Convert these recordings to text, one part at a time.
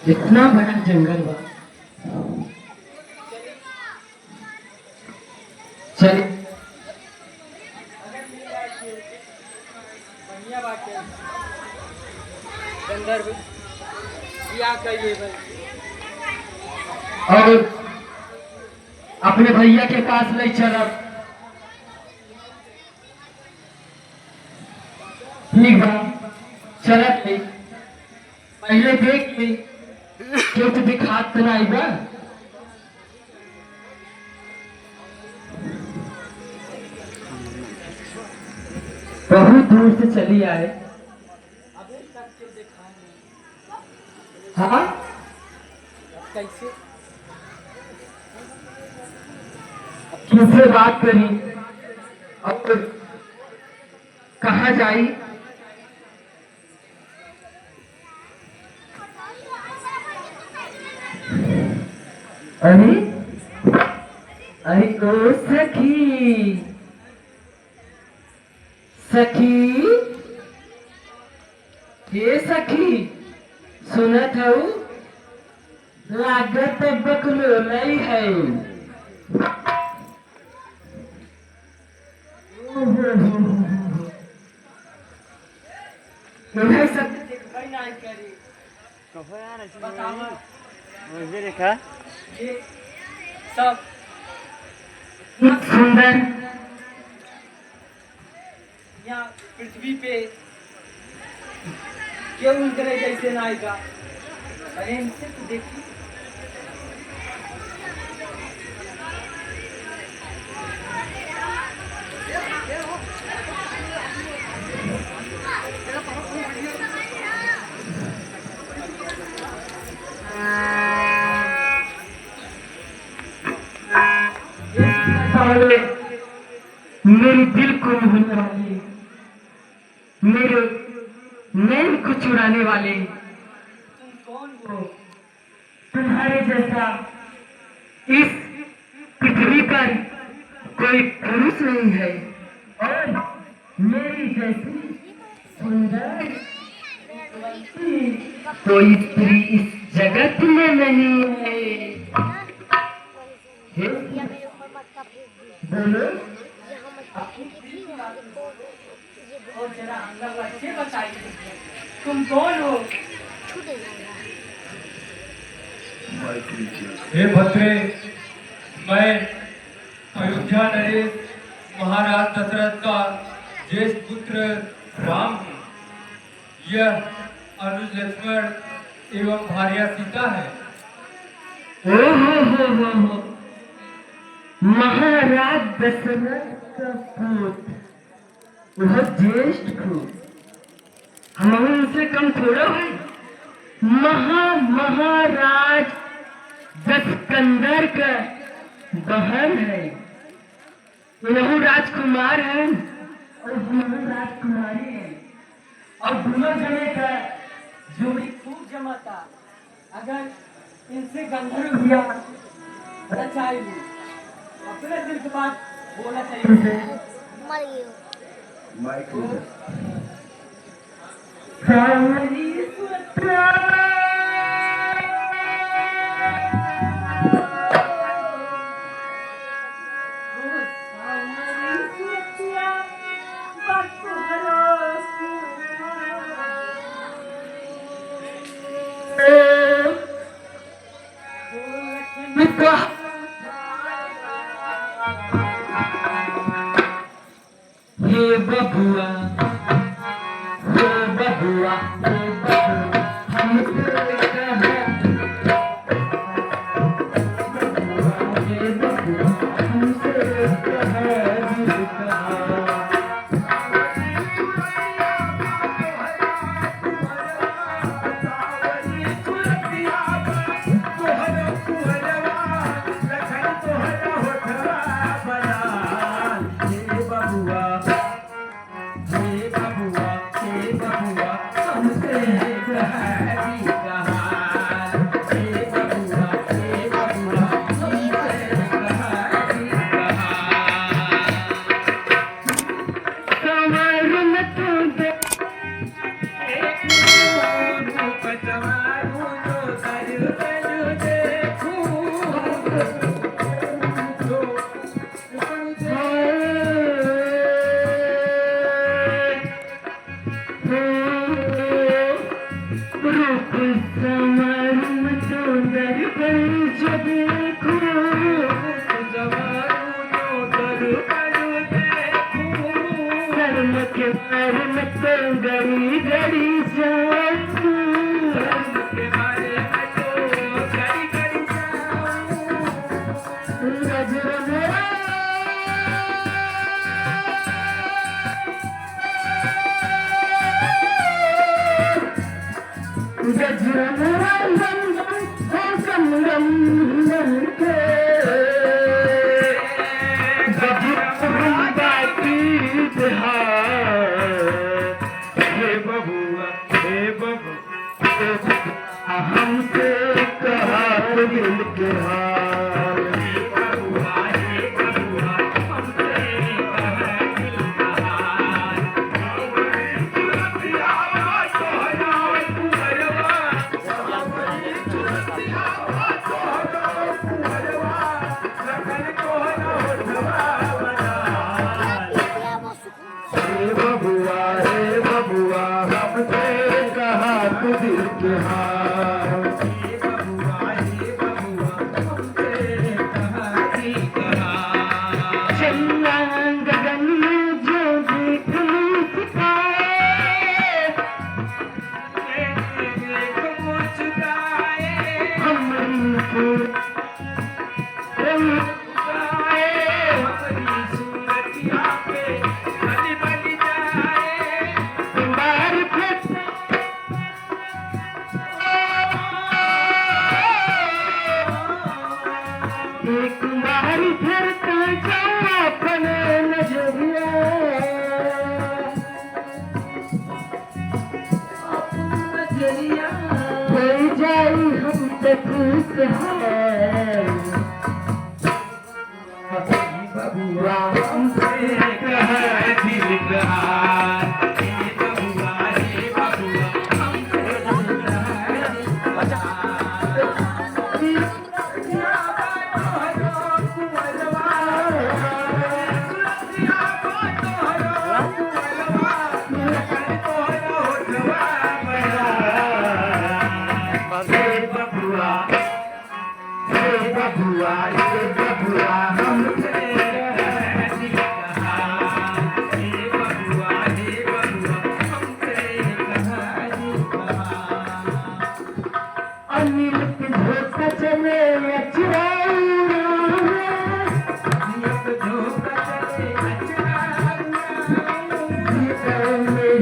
इतना बड़ा जंगल बा। चल बढ़िया बात है। गंधर्व क्या कहिए भाई। और अपने भैया के पास ले चलब। ठीक बा, चलत ले। पहले देख ले क्यों तो दिखात तो नहीं बा। बहुत दूर से चली आए। अबे तक के देखा नहीं। हाँ कैसे किससे बात करी और कहाँ जाई। अरे अरे ओ सखी सखी, हे सखी, सुनत हूँ लागत बकलो नहीं है। तुम्हें सब देखा ही नहीं करी। कहो यार ऐसे बतावा मुझे देखा ये सब सुंदर यहाँ पृथ्वी पे क्यों उनके जैसे ना आएगा। अरे इनसे तो देखी साले मेरे दिल को मोहने वाले, मेरे नैन को चुराने वाले, तुम कौन हो। तुम्हारे जैसा इस पृथ्वी पर कोई पुरुष नहीं है और मेरी जैसी सुंदर कोई स्त्री इस जगत में नहीं है। हे? बोलो और जरा अंदर अच्छे बताइए तुम कौन हो। हे भद्रे, मैं अयोध्या नरेश महाराज दशरथ का ज्येष्ठ पुत्र राम हूँ। यह अनुज लक्ष्मण एवं भार्या सीता है। ओ हो महाराज दशरथ का पुत्र, वह ज्येष्ठ को हम उनसे कम थोड़ा है। महाराज दशकंदर का बहन है। वह राजकुमार है और हम राजकुमारी है और दोनों जने का जोड़ी खूब जमाता। अगर इनसे गंधर्व भैया रचाई अपने दिल की बात बोला चाहिए। सावरी सुत्रा हे बबुआ, हे बबुआ, हे बबुआ, हमसे कहा हे बबुआ, हमसे कहा दिल कहा। सुंदर पल जो देखूं शर्म के मारे मैं तो गड़ी गड़ी जाऊं गजरा मेरा गजरा मेरा गम गम गम के बाकी हे बबुआ हमसे कहा दिल के हाल हे बबुआ हमसे कहा तू दिल के हाल चन्ना गगन में जो देखने सिखाए हमको एक बार फिर तो जाओ अपने नजरिया हो जाई हम तो खुश है बबुआ हमसे कहा दिल का बबुआ हमसे अनिल के धोखा चले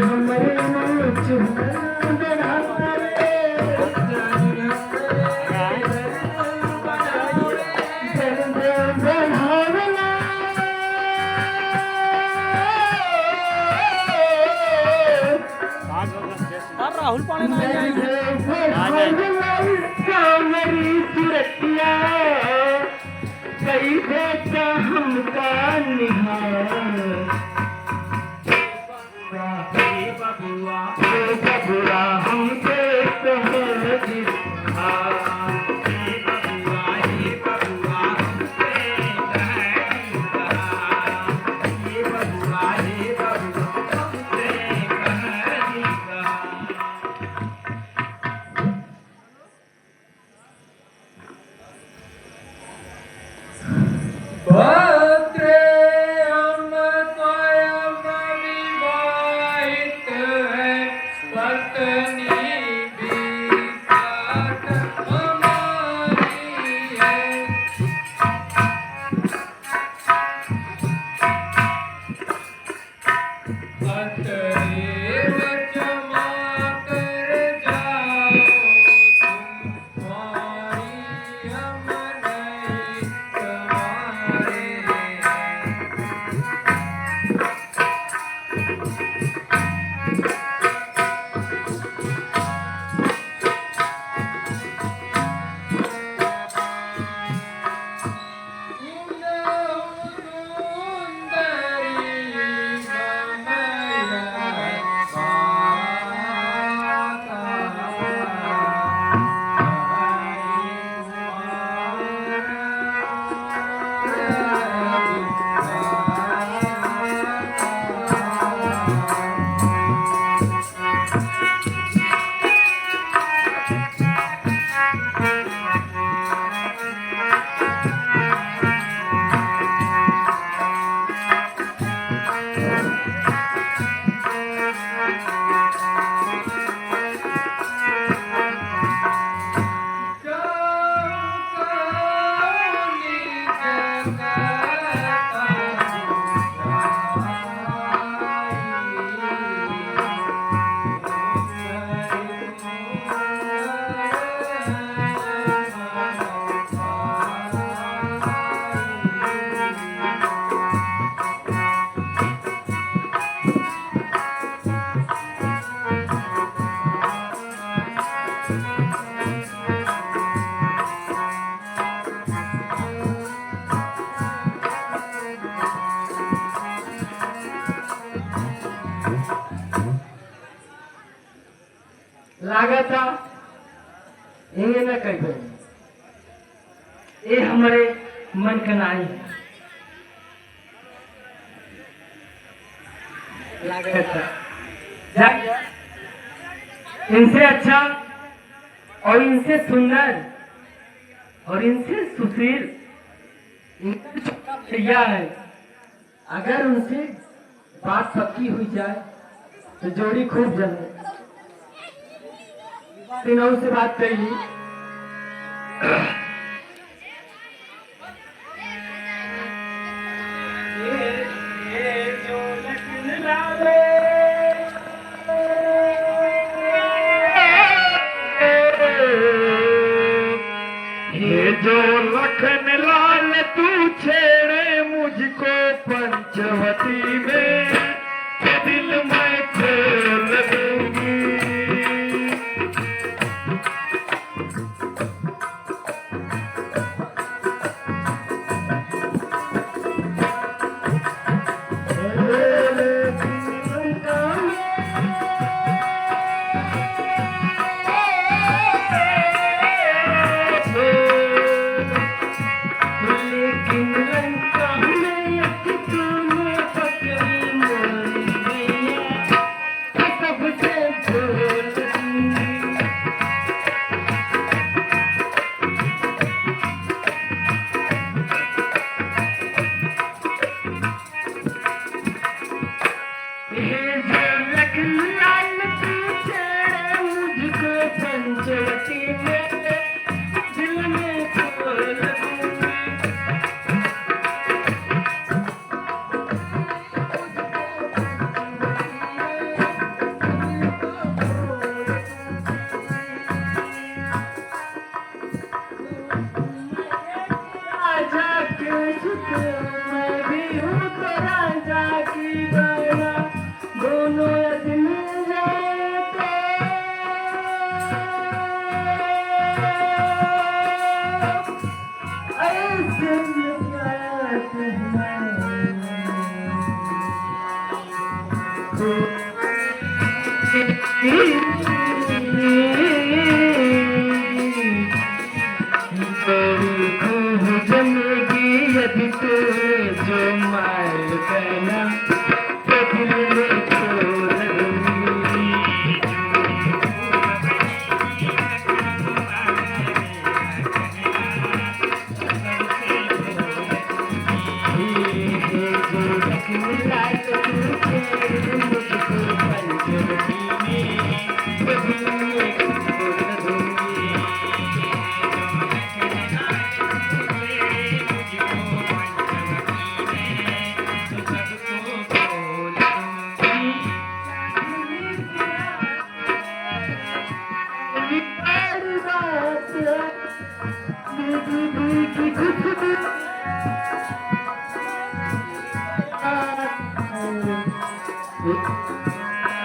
हमारे राहुल पानी ना मेरी सुरतिया कई देखा हमका निहार बबुआ हमसे कहे भद्रे हम स्वयं विवाहित है पत्नी भी साथ हमारी है अतएव क्षमा कर जाओ तुम्हारी हम नहीं तुम्हारे लागा था ये न कह ये हमारे मन का नाई है। लागा था इनसे अच्छा और इनसे सुंदर और इनसे सुशील भैया है। अगर उनसे बात पक्की हुई जाए तो जोड़ी खूब जमे। दिनों से बात कही जो लखन लाले ये जो लखन लाल तू छेड़े मुझको पंचवटी में दिल में खोल दूंगी।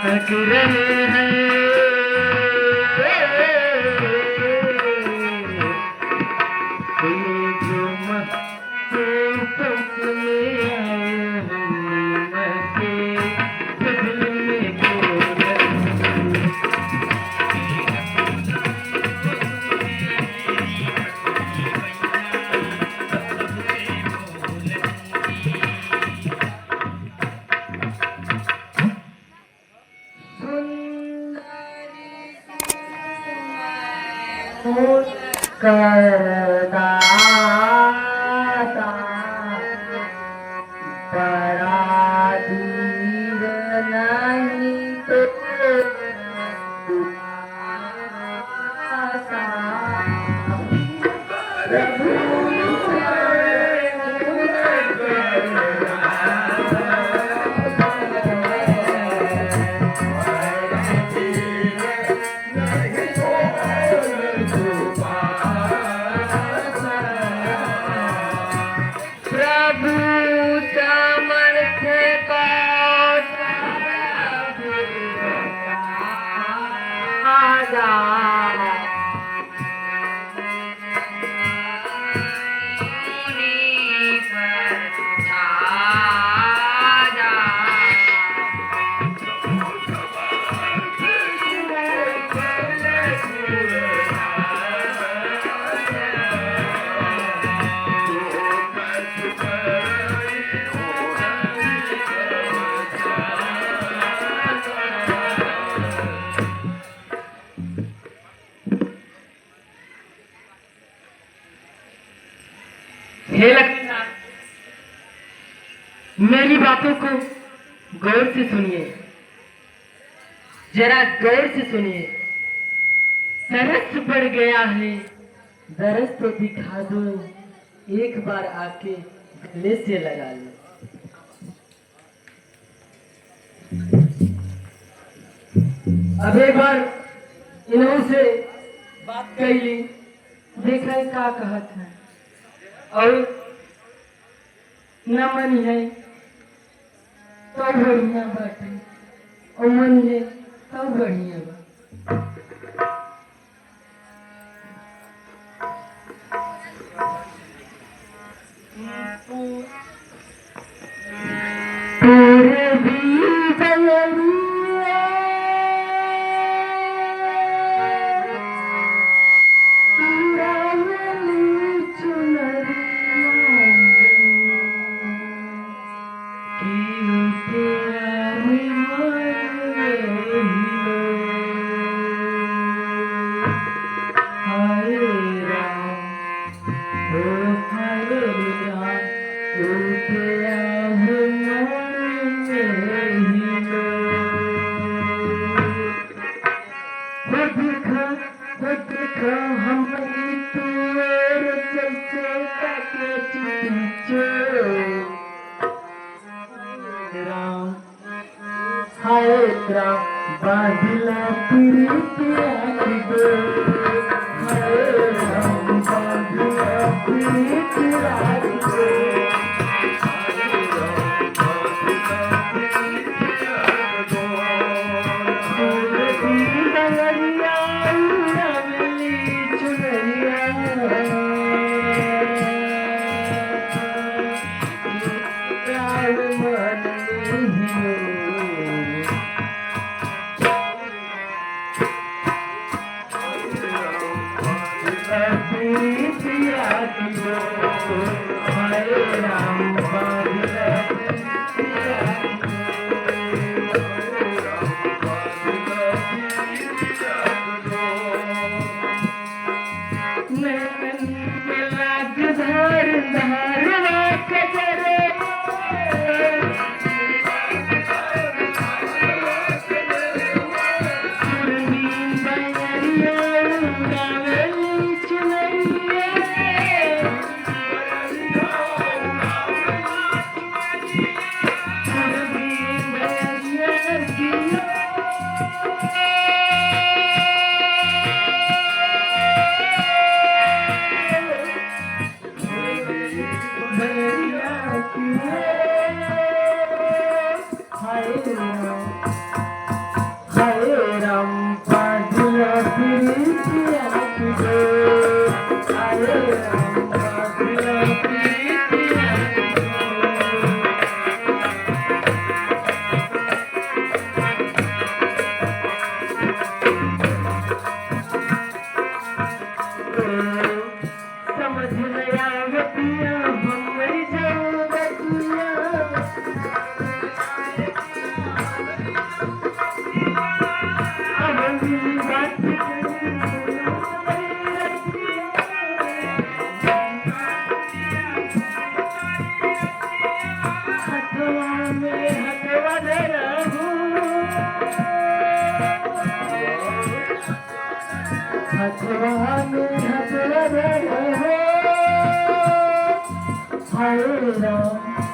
थक रहे हैं ये जो मस्ते सपने आए हम के दिल में करदाता बड़ा धीर नहीं तो प्रभु समर्थ को आजा हे लक्ष्मीनाथ, मेरी बातों को गौर से सुनिए, जरा गौर से सुनिए। तरस पड़ गया है, दरस तो दिखा दो, एक बार आके गले से लगा लो। अब एक बार इन्हों से बात कर ली, देखा का कहत है और न मन है तो बढ़िया बाटे और मन है तो बढ़िया बा। पूर्वी बंगलिया बादला प्रीतिया की गो, हाय राम बादला प्रीतिया की गो, हाय राम बादला प्रीतिया की गो। फूलती डगरिया उड़ावली चुनरिया, प्यार मन में हिलो। Hare Ram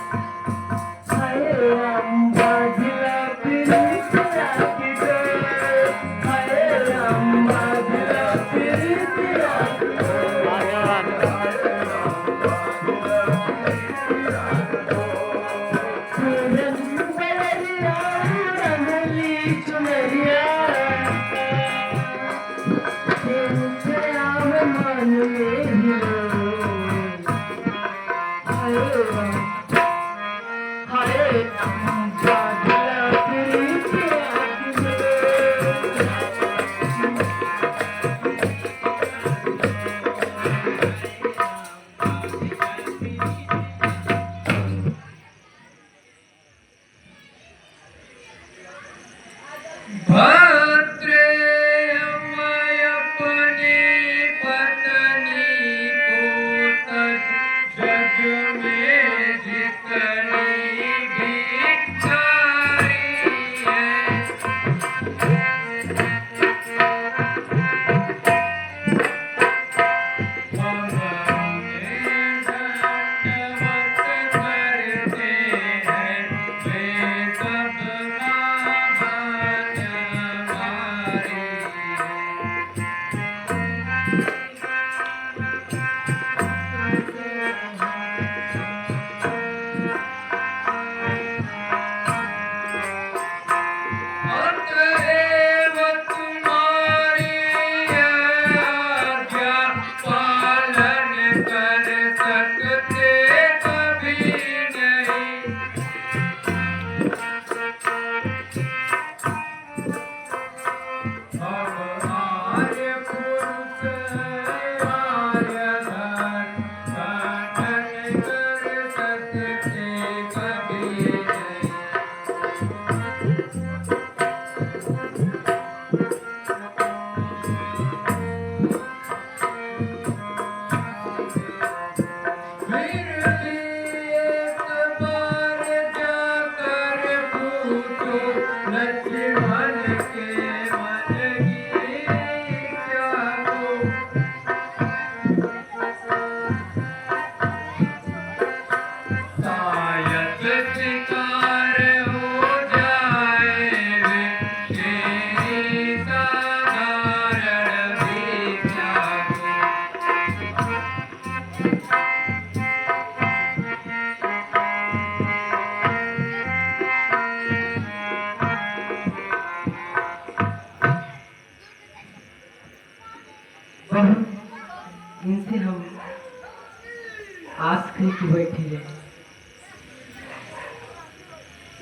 आस की बैठी है।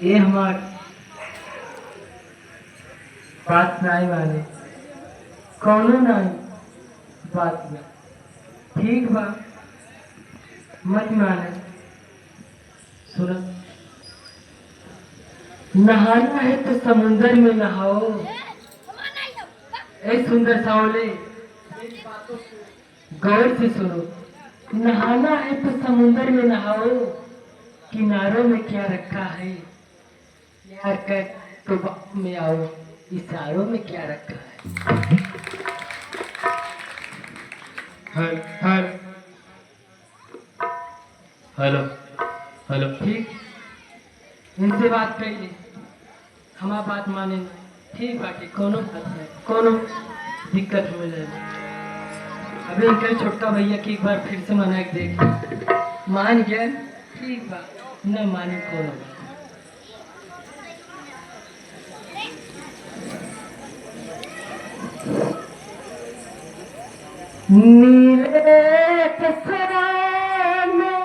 ये हमार बात नहीं माने, कौनो नहीं बात में ठीक बा, मत माने। सुनो, नहाना है तो समुंदर में नहाओ। ए सुंदर सावले, गौर से सुनो। नहाना है तो समुंदर में नहाओ, किनारों में क्या रखा है प्यार कर तो बात में आओ, इशारों में क्या रखा है। हर हर हेलो हेलो। ठीक, इनसे बात कर ले, हमारा बात माने ठीक बाटे, कोनो बात नहीं, कोनो दिक्कत हो जाए। अभी इनके छोटका भैया की एक बार फिर से मना के देख, मान गया ठीक बा, न माने कोनो बात। नीले कसरा में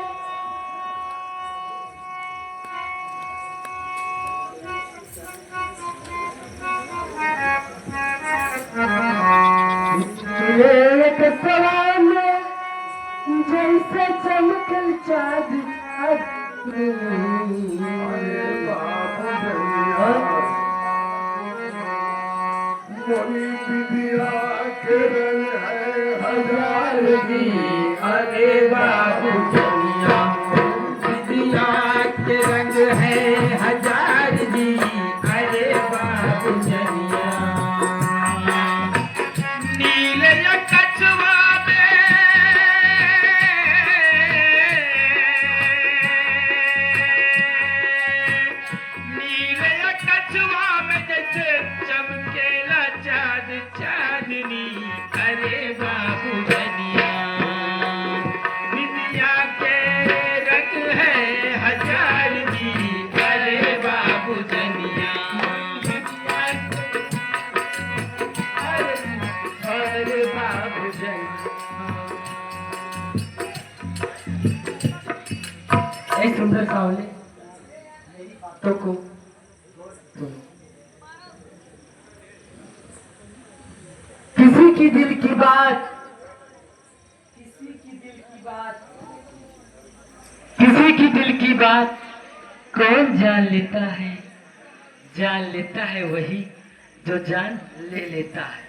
नीले कसरा में जैसे चमकल चाँद मोनी बिटिया के रंग है हजार दी, अरे बाबू जनिया बिटिया के रंग है हजार दी, अरे बाबू जनिया। नीले कछुआ नीले कछुआ में जैसे चमकेला चाँद चांदनी, अरे बाबू जनिया बिटिया के रंग है हजार दी, अरे बाबू जनिया। अरे बाबू जनिया। ए सुंदर सावले, मेरी बातों को सुनो। किसी की दिल की बात, किसी की दिल की बात, किसी की दिल की बात कौन जान लेता है? जान लेता है वही जो जान ले लेता है।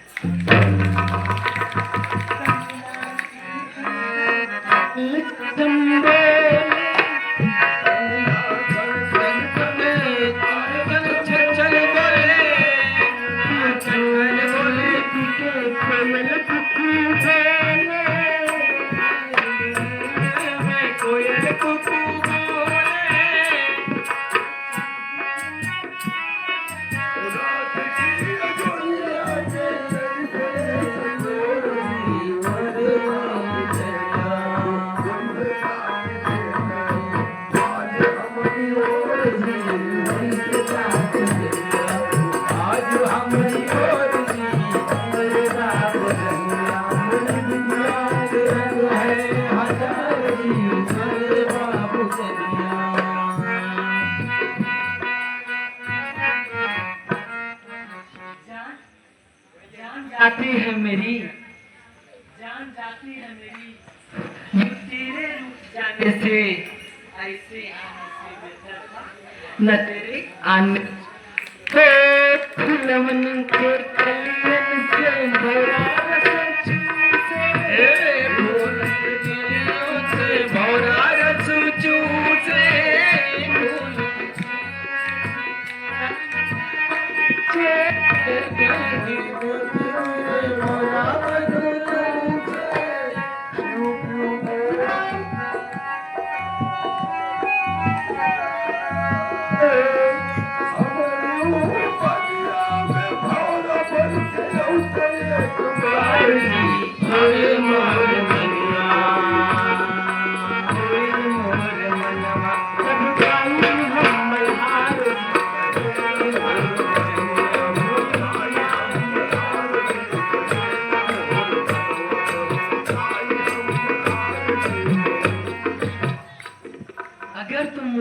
जाती है मेरी, जान जाती है मेरी, ये तेरे रुक जाने से, ऐसे आने से बेहतर था न तेरे आने। तो फूलवन के कलियन से भरा रस चूसे, फूल के कलियों से भरा रस चूसे,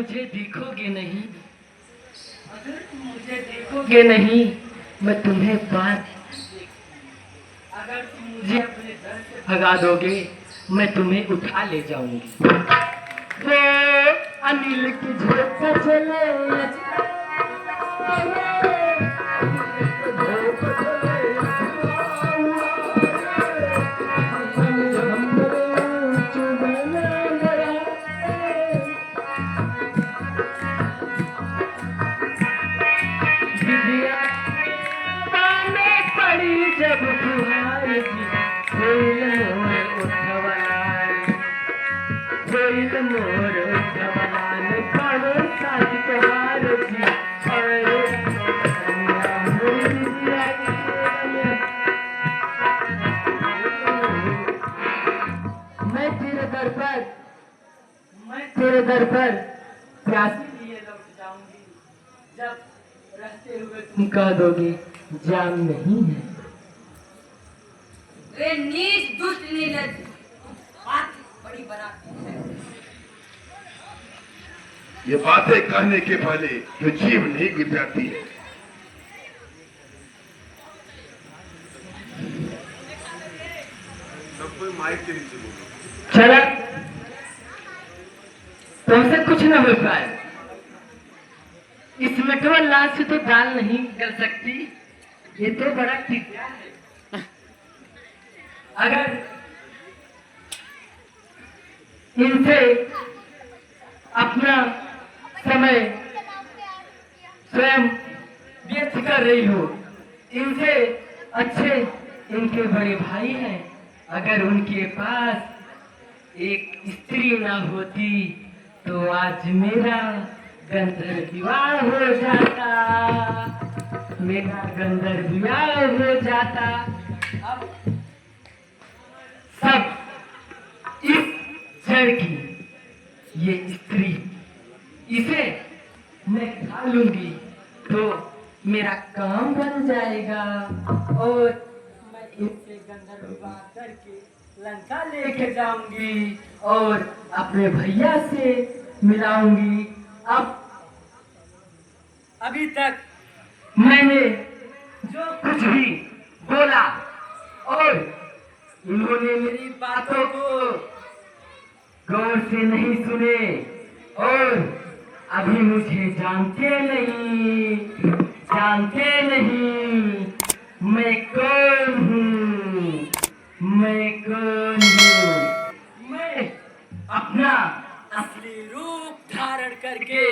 मुझे देखोगे नहीं, अगर तुम मुझे देखोगे नहीं, मैं तुम्हें बात, अगर तुम मुझे अपने घर से भगा दोगे, मैं तुम्हें उठा ले जाऊंगी। वो अनिल की झोंका चले जब फुहार जी कोयल मोर उठवलाल पाड़ो साज तोहार जी अरे कन्या मोरी दिया मैं तेरे दर पर प्यासी लिए लौट जाऊंगी, जब रास्ते हुए तुम कह दोगे जान नहीं है। वे नीच दुष्ट नीलज बात बड़ी बनाती है। ये बातें कहने के पहले जो जीव नहीं गिर जाती है। सब कोई माइक के नीचे बोलो। चला तुमसे कुछ न हो पाए, इस मटवल लाश से तो दाल नहीं कर सकती, ये तो बड़ा टिड्डा है। अगर इनसे अपना समय स्वयं व्यर्थ कर रही हो, इनसे अच्छे इनके बड़े भाई हैं, अगर उनके पास एक स्त्री ना होती तो आज मेरा गंधर्व विवाह हो जाता, मेरा गंधर्व विवाह हो जाता। अब सब इस जड़ की ये स्त्री, इसे मैं खा लूंगी तो मेरा काम बन जाएगा और मैं इनसे गंधर्व विवाह करके लंका लेके जाऊंगी और अपने भैया से मिलाऊंगी। अब अभी तक मैंने जो कुछ भी बोला और इन्होंने मेरी बातों को गौर से नहीं सुने और अभी मुझे जानते नहीं मैं कौन हूँ, मैं अपना असली रूप धारण करके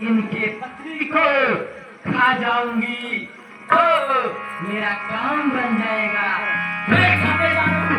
इनके पत्नी को खा जाऊंगी तो मेरा काम बन जाएगा। मैं खाते जाऊंगी।